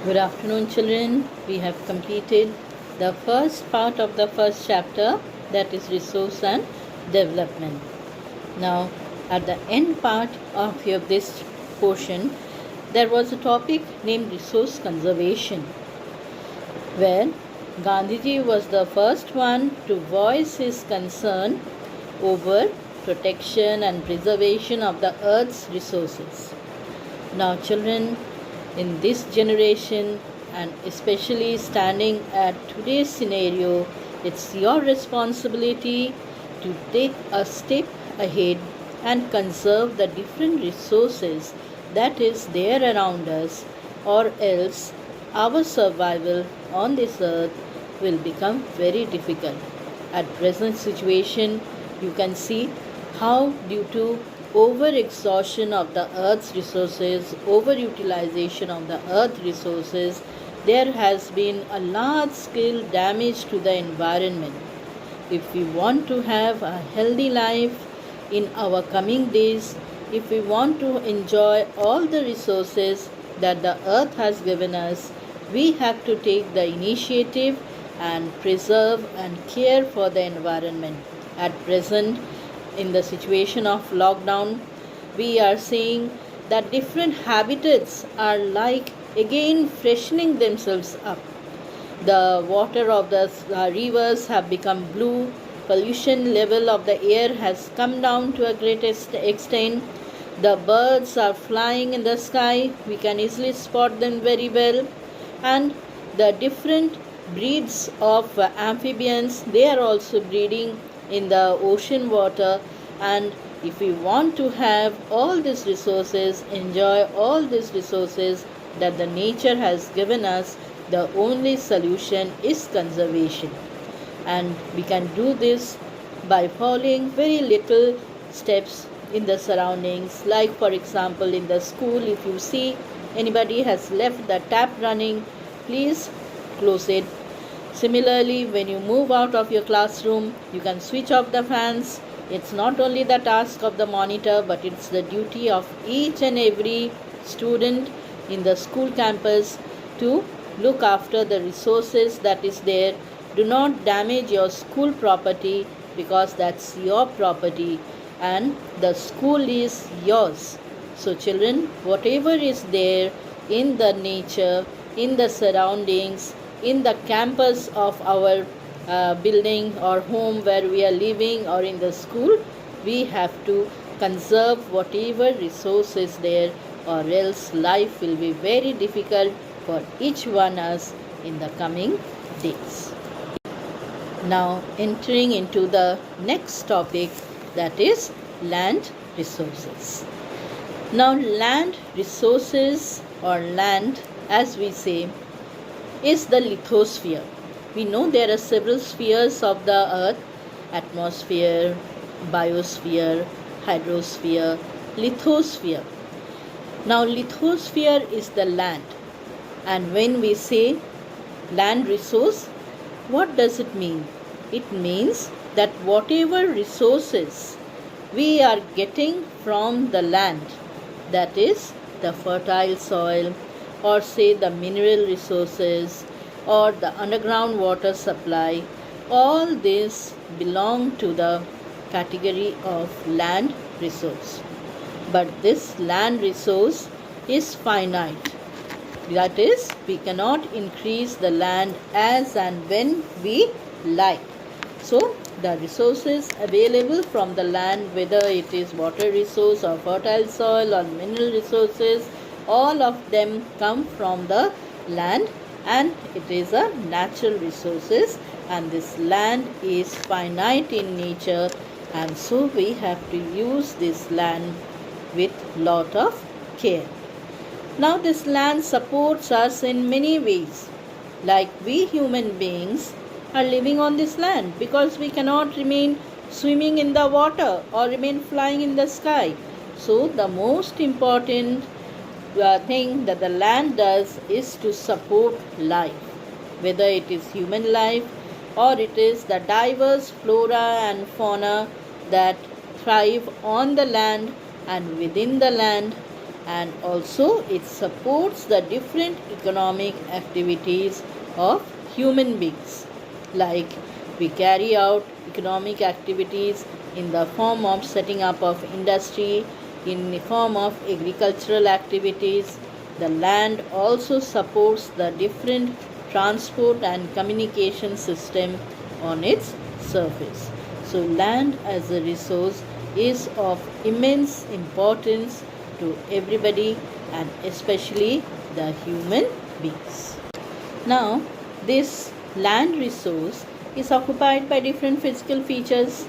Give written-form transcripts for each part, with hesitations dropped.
Good afternoon, children. We have completed the first part of the first chapter, that is resource and development. Now, at the end part of this portion, there was a topic named resource conservation, where Gandhiji was the first one to voice his concern over protection and preservation of the earth's resources. Now, children, in this generation, and especially standing at today's scenario, it's your responsibility to take a step ahead and conserve the different resources that is there around us, or else our survival on this earth will become very difficult. At present situation, you can see how, due to over-exhaustion of the earth's resources, over-utilization of the earth resources, there has been a large-scale damage to the environment. If we want to have a healthy life in our coming days, if we want to enjoy all the resources that the earth has given us, we have to take the initiative and preserve and care for the environment. At present, in the situation of lockdown, we are seeing that different habitats are like again freshening themselves up. The water of the rivers have become blue. Pollution level of the air has come down to a greatest extent. The birds are flying in the sky. We can easily spot them very well. And the different breeds of amphibians, they are also breeding in the ocean water. And if we want to have all these resources, enjoy all these resources that the nature has given us, the only solution is conservation. And we can do this by following very little steps in the surroundings. Like, for example, in the school, if you see anybody has left the tap running, please close it. Similarly, when you move out of your classroom, you can switch off the fans. It's not only the task of the monitor, but it's the duty of each and every student in the school campus to look after the resources that is there. Do not damage your school property, because that's your property and the school is yours. So children, whatever is there in the nature, in the surroundings, in the campus of our building or home where we are living, or in the school, we have to conserve whatever resource is there, or else life will be very difficult for each one of us in the coming days. Now entering into the next topic, that is land resources. Now land resources, or land as we say, is the lithosphere. We know there are several spheres of the earth: atmosphere, biosphere, hydrosphere, lithosphere. Now lithosphere is the land. And when we say land resource, what does it mean? It means that whatever resources we are getting from the land, that is the fertile soil, or say the mineral resources, or the underground water supply, all this belong to the category of land resource. But this land resource is finite. That is, we cannot increase the land as and when we like. So the resources available from the land, whether it is water resource or fertile soil or mineral resources, all of them come from the land, and it is a natural resources, and this land is finite in nature, and so we have to use this land with lot of care. Now this land supports us in many ways. Like, we human beings are living on this land because we cannot remain swimming in the water or remain flying in the sky. So the most important thing that the land does is to support life, whether it is human life or it is the diverse flora and fauna that thrive on the land and within the land. and also it supports the different economic activities of human beings. Like we carry out economic activities in the form of setting up of industry, in the form of agricultural activities. The land also supports the different transport and communication system on its surface. So land as a resource is of immense importance to everybody and especially the human beings. Now, this land resource is occupied by different physical features.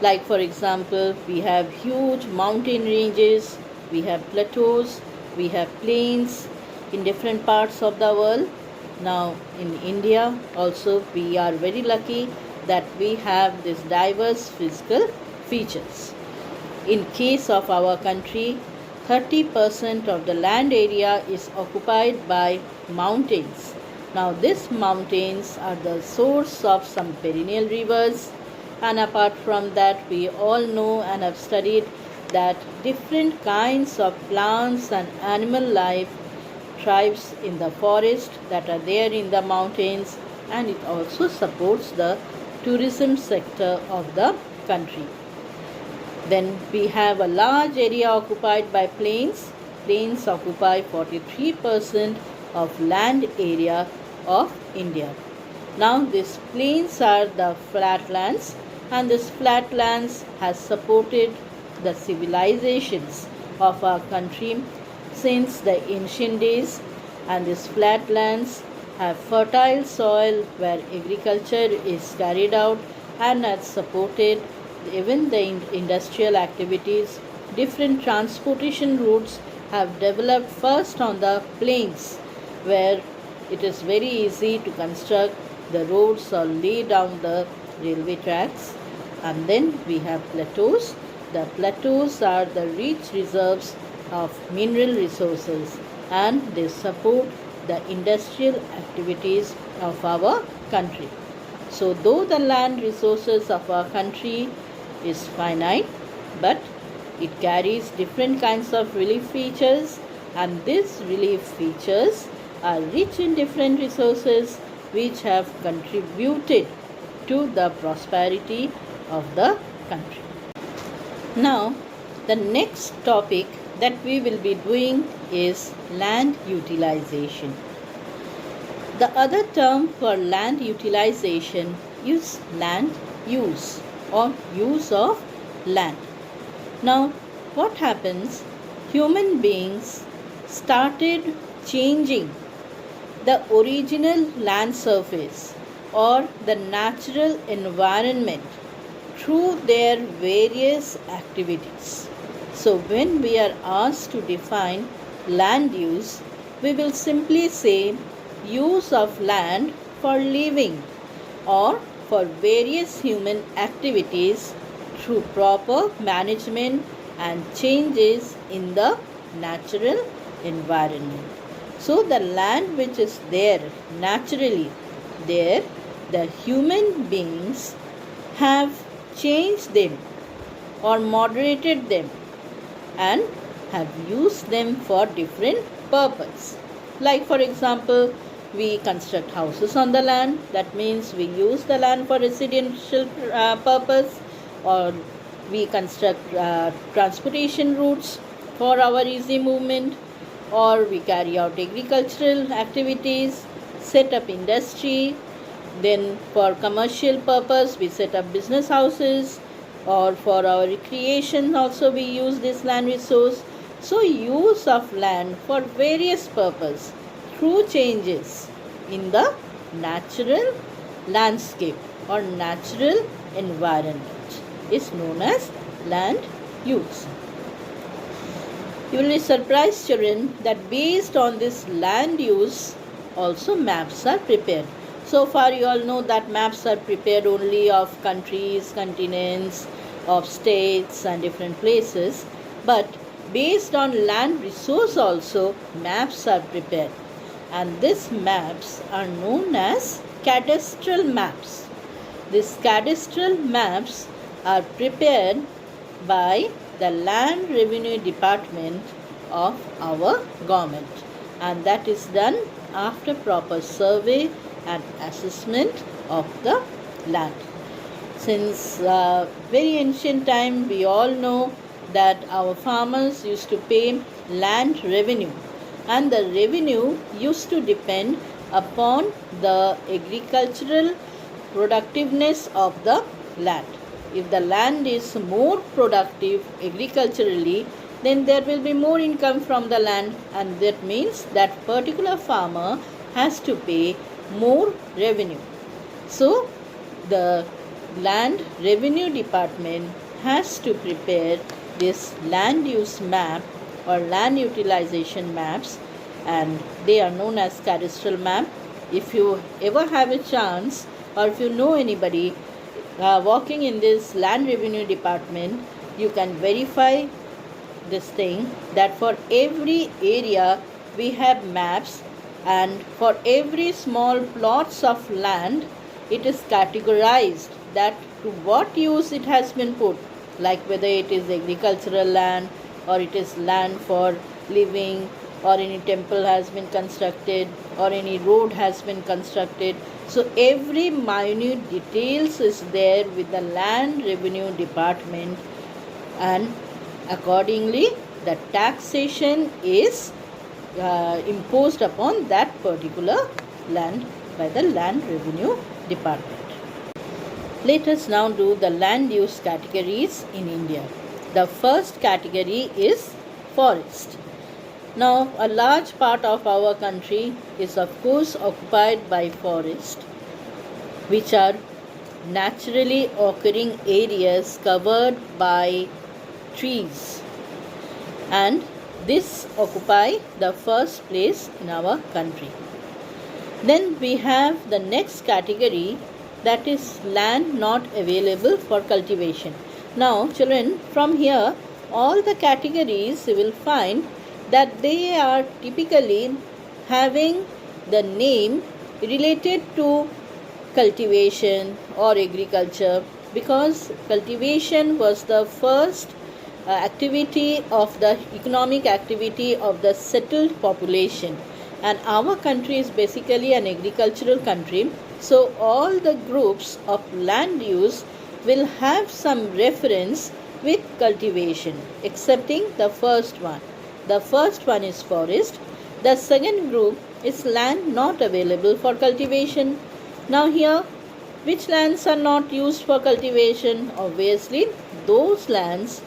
Like, for example, we have huge mountain ranges, we have plateaus, we have plains in different parts of the world. Now, in India, also, we are very lucky that we have these diverse physical features. In case of our country, 30% of the land area is occupied by mountains. Now, these mountains are the source of some perennial rivers, and apart from that, we all know and have studied that different kinds of plants and animal life thrives in the forest that are there in the mountains, and it also supports the tourism sector of the country. Then we have a large area occupied by plains. Plains occupy 43% of land area of India. Now these plains are the flatlands, and these flatlands has supported the civilizations of our country since the ancient days, and these flatlands have fertile soil where agriculture is carried out and has supported even the industrial activities. Different transportation routes have developed first on the plains, where it is very easy to construct the roads or lay down the railway tracks. And then we have plateaus. The plateaus are the rich reserves of mineral resources, and they support the industrial activities of our country. So though the land resources of our country is finite, but it carries different kinds of relief features, and these relief features are rich in different resources which have contributed to the prosperity of the country. Now, the next topic that we will be doing is land utilization. The other term for land utilization is land use or use of land. Now, what happens? Human beings started changing the original land surface or the natural environment through their various activities. So, when we are asked to define land use, we will simply say use of land for living or for various human activities through proper management and changes in the natural environment. So the land which is there naturally there, the human beings have changed them or moderated them and have used them for different purpose. Like, for example, we construct houses on the land. That means we use the land for residential purpose, or we construct transportation routes for our easy movement, or we carry out agricultural activities, set up industry. Then for commercial purpose we set up business houses, or for our recreation also we use this land resource. So use of land for various purpose through changes in the natural landscape or natural environment is known as land use. You will be surprised, children, that based on this land use also maps are prepared. So far you all know that maps are prepared only of countries, continents, of states and different places, but based on land resource also maps are prepared, and these maps are known as cadastral maps. These cadastral maps are prepared by the Land Revenue Department of our government, and that is done after proper survey and assessment of the land. Since very ancient time, we all know that our farmers used to pay land revenue, and the revenue used to depend upon the agricultural productiveness of the land. If the land is more productive agriculturally, then there will be more income from the land, and that means that particular farmer has to pay more revenue. So the land revenue department has to prepare this land use map or land utilization maps, and they are known as cadastral map. If you ever have a chance, or if you know anybody working in this land revenue department, you can verify this thing, that for every area we have maps, and for every small plots of land it is categorized that to what use it has been put, like whether it is agricultural land or it is land for living, or any temple has been constructed or any road has been constructed. So every minute details is there with the land revenue department, and accordingly the taxation is imposed upon that particular land by the land revenue department. Let us now do the land use categories in India. The first category is forest. Now, a large part of our country is of course occupied by forest, which are naturally occurring areas covered by trees, and this occupy the first place in our country. Then we have the next category, that is land not available for cultivation. Now children, from here all the categories you will find that they are typically having the name related to cultivation or agriculture, because cultivation was the first activity of the economic activity of the settled population, and our country is basically an agricultural country. So all the groups of land use will have some reference with cultivation, excepting the first one. The first one is forest. The second group is land not available for cultivation. Now here, which lands are not used for cultivation? Obviously, those lands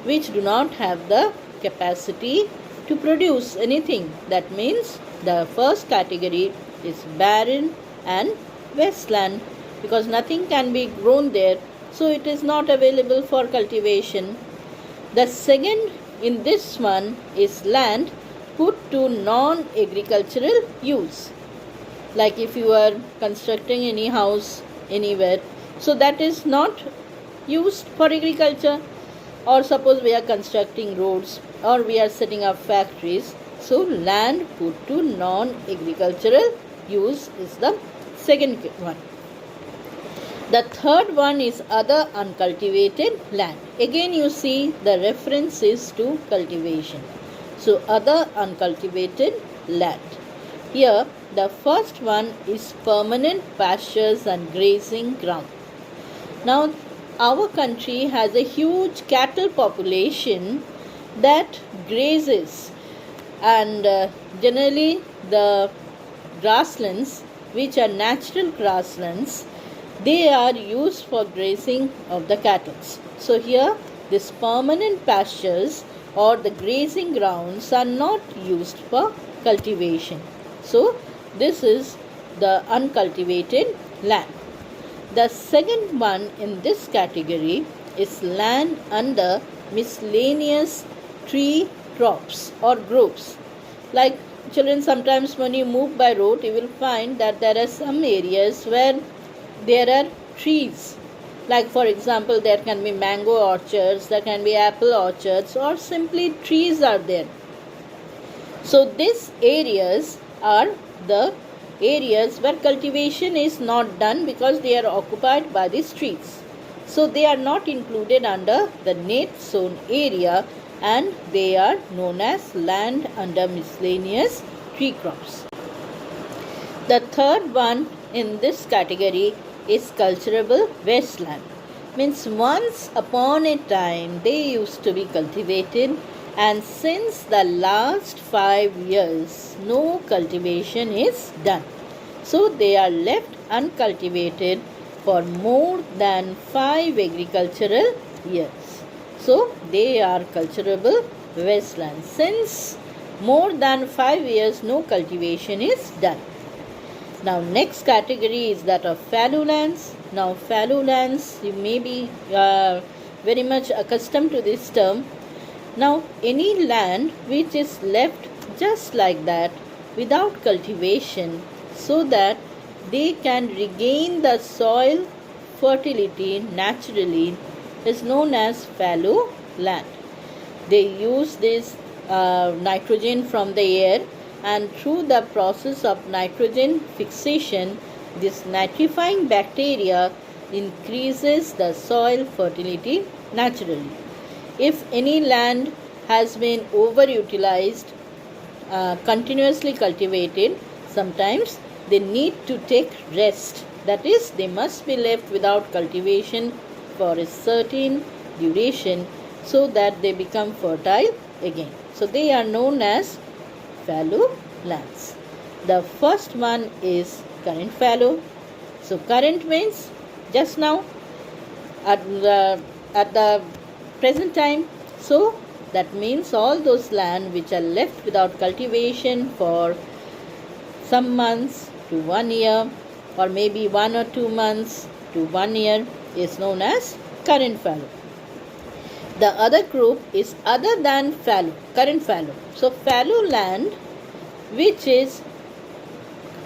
which do not have the capacity to produce anything. That means the first category is barren and wasteland, because nothing can be grown there, so it is not available for cultivation. The second in this one is land put to non-agricultural use, like if you are constructing any house anywhere, so that is not used for agriculture, or suppose we are constructing roads or we are setting up factories, so land put to non-agricultural use is the second one. The third one is other uncultivated land. Again you see the reference is to cultivation. So other uncultivated land. Here the first one is permanent pastures and grazing ground. Now our country has a huge cattle population that grazes, and generally the grasslands, which are natural grasslands, they are used for grazing of the cattle. So here this permanent pastures or the grazing grounds are not used for cultivation. So this is the uncultivated land. The second one in this category is land under miscellaneous tree crops or groves. Like children, sometimes when you move by road, you will find that there are some areas where there are trees. Like for example, there can be mango orchards, there can be apple orchards, or simply trees are there. So these areas are the areas where cultivation is not done because they are occupied by these trees. So they are not included under the net zone area, and they are known as land under miscellaneous tree crops. The third one in this category is cultivable wasteland. Means once upon a time they used to be cultivated, and since the last 5 years no cultivation is done. So they are left uncultivated for more than 5 agricultural years. So they are cultivable wasteland. Since more than 5 years no cultivation is done. Now next category is that of fallow lands. Now fallow lands, you may be very much accustomed to this term. Now any land which is left just like that without cultivation so that they can regain the soil fertility naturally is known as fallow land. They use this nitrogen from the air, and through the process of nitrogen fixation, this nitrifying bacteria increases the soil fertility naturally. If any land has been overutilized, continuously cultivated, sometimes they need to take rest. That is, they must be left without cultivation for a certain duration so that they become fertile again. So they are known as fallow lands. The first one is current fallow. So current means just now at the present time. So that means all those land which are left without cultivation for some months to 1 year, or maybe 1 or 2 months to 1 year, is known as current fallow. The other group is other than fallow, current fallow. So fallow land which is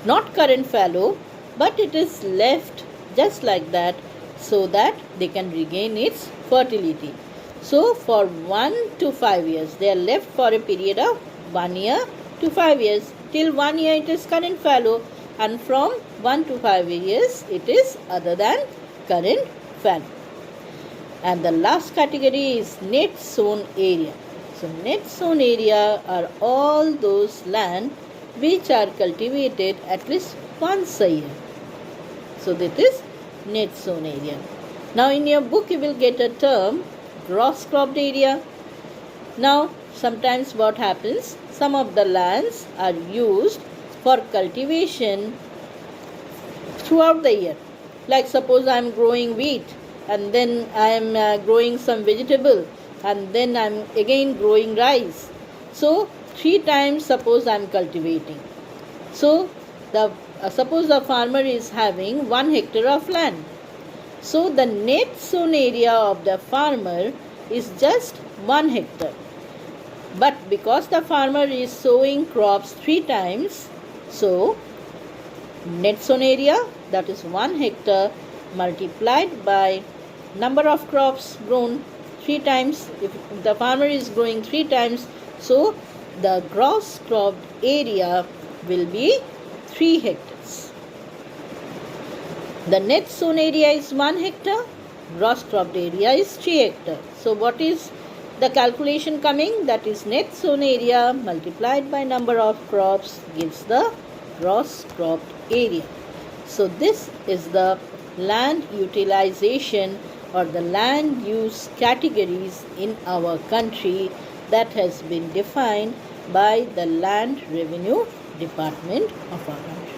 not current fallow, but it is left just like that so that they can regain its fertility. So for 1 to 5 years, they are left for a period of 1 year to 5 years. Till 1 year it is current fallow, and from 1 to 5 years it is other than current fallow. And the last category is net sown area. So net sown area are all those land which are cultivated at least once a year. So that is net sown area. Now in your book you will get a term gross cropped area. Now sometimes what happens, some of the lands are used for cultivation throughout the year. Like suppose I am growing wheat, and then I am growing some vegetable, and then I am again growing rice. So 3 times suppose I am cultivating. So suppose the farmer is having 1 hectare of land. So the net sown area of the farmer is just 1 hectare. But because the farmer is sowing crops 3 times, so net sown area, that is 1 hectare multiplied by number of crops grown 3 times. If the farmer is growing 3 times, so the gross cropped area will be 3 hectares. The net sown area is 1 hectare, gross cropped area is 3 hectares. So what is the calculation coming? That is net sown area multiplied by number of crops gives the gross cropped area. So this is the land utilization or the land use categories in our country that has been defined by the Land Revenue Department of our country.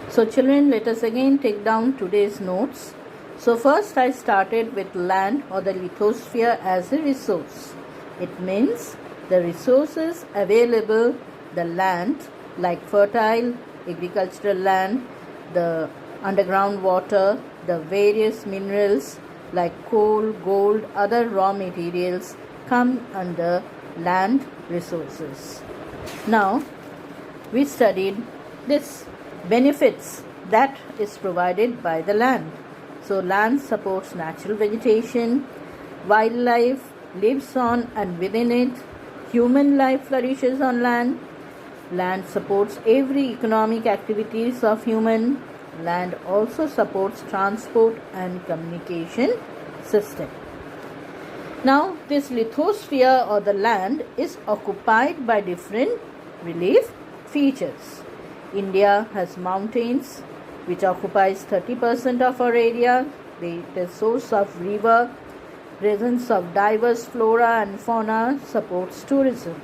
So children, let us again take down today's notes. So first I started with land or the lithosphere as a resource. It means the resources available, the land like fertile agricultural land, the underground water, the various minerals like coal, gold, other raw materials come under land resources. Now we studied this benefits that is provided by the land. So land supports natural vegetation, wildlife lives on and within it, human life flourishes on land, land supports every economic activities of human, land also supports transport and communication system. Now, this lithosphere or the land is occupied by different relief features. India has mountains which occupies 30% of our area. The source of river, presence of diverse flora and fauna supports tourism.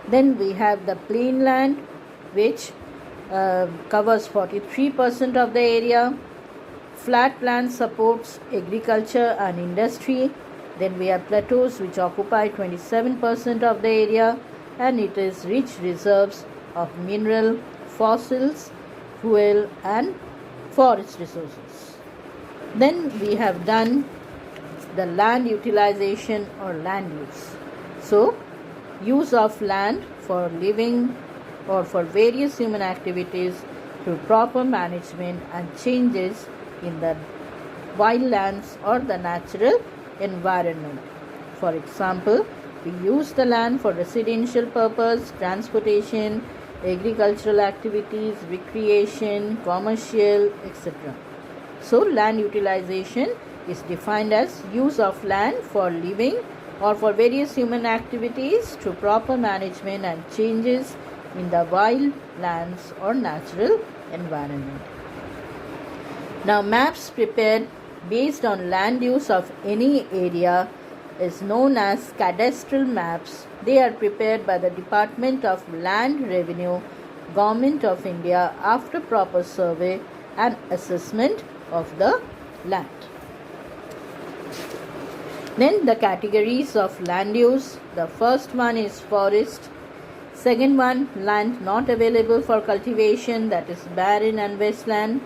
Then we have the plain land which covers 43% of the area. Flat land supports agriculture and industry. Then we have plateaus which occupy 27% of the area, and it is rich reserves of mineral, fossils, fuel and forest resources. Then we have done the land utilization or land use. So, use of land for living or for various human activities through proper management and changes in the wildlands or the natural environment. For example, we use the land for residential purpose, transportation, agricultural activities, recreation, commercial, etc. So, land utilization is defined as use of land for living or for various human activities through proper management and changes in the wild lands or natural environment. Now, maps prepared based on land use of any area is known as cadastral maps. They are prepared by the Department of Land Revenue, Government of India, after proper survey and assessment of the land. Then the categories of land use. The first one is forest. Second one, land not available for cultivation, that is barren and wasteland.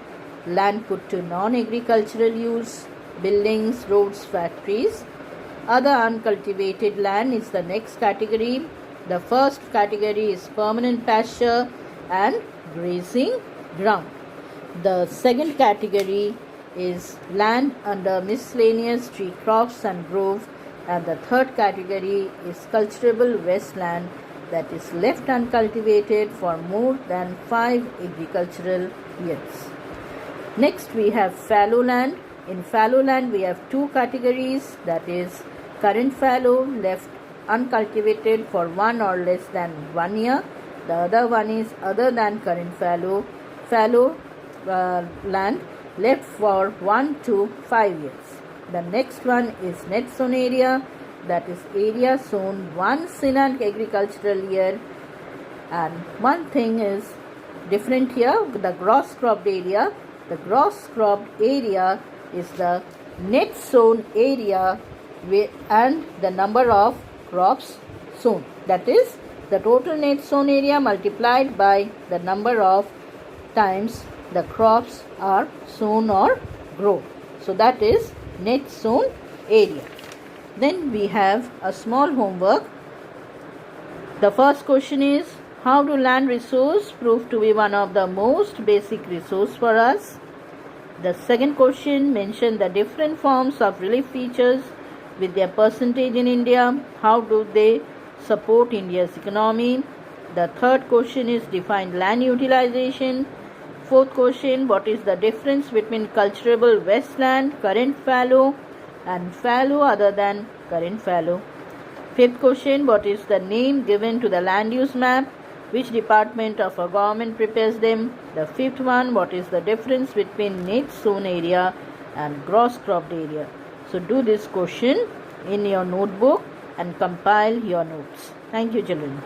Land put to non-agricultural use, buildings, roads, factories. Other uncultivated land is the next category. The first category is permanent pasture and grazing ground. The second category is land under miscellaneous tree crops and grove, and the third category is cultivable wasteland that is left uncultivated for more than 5 agricultural years. Next we have fallow land. In fallow land we have two categories, that is current fallow, left uncultivated for 1 or less than 1 year. The other one is other than current fallow land left for 1 to 5 years. The next one is net sown area, that is area sown once in an agricultural year. And one thing is different here, the gross cropped area. The gross cropped area is the net sown area and the number of crops sown. That is the total net sown area multiplied by the number of times the crops are sown or grown. So that is net sown area. Then we have a small homework. The first question is, how do land resource prove to be one of the most basic resource for us? The second question, mention the different forms of relief features with their percentage in India. How do they support India's economy? The third question is, define land utilization. Fourth question, what is the difference between cultivable wasteland, current fallow and fallow other than current fallow? Fifth question, what is the name given to the land use map? Which department of our government prepares them? The fifth one, what is the difference between net sown area and gross cropped area? So do this question in your notebook and compile your notes. Thank you, children.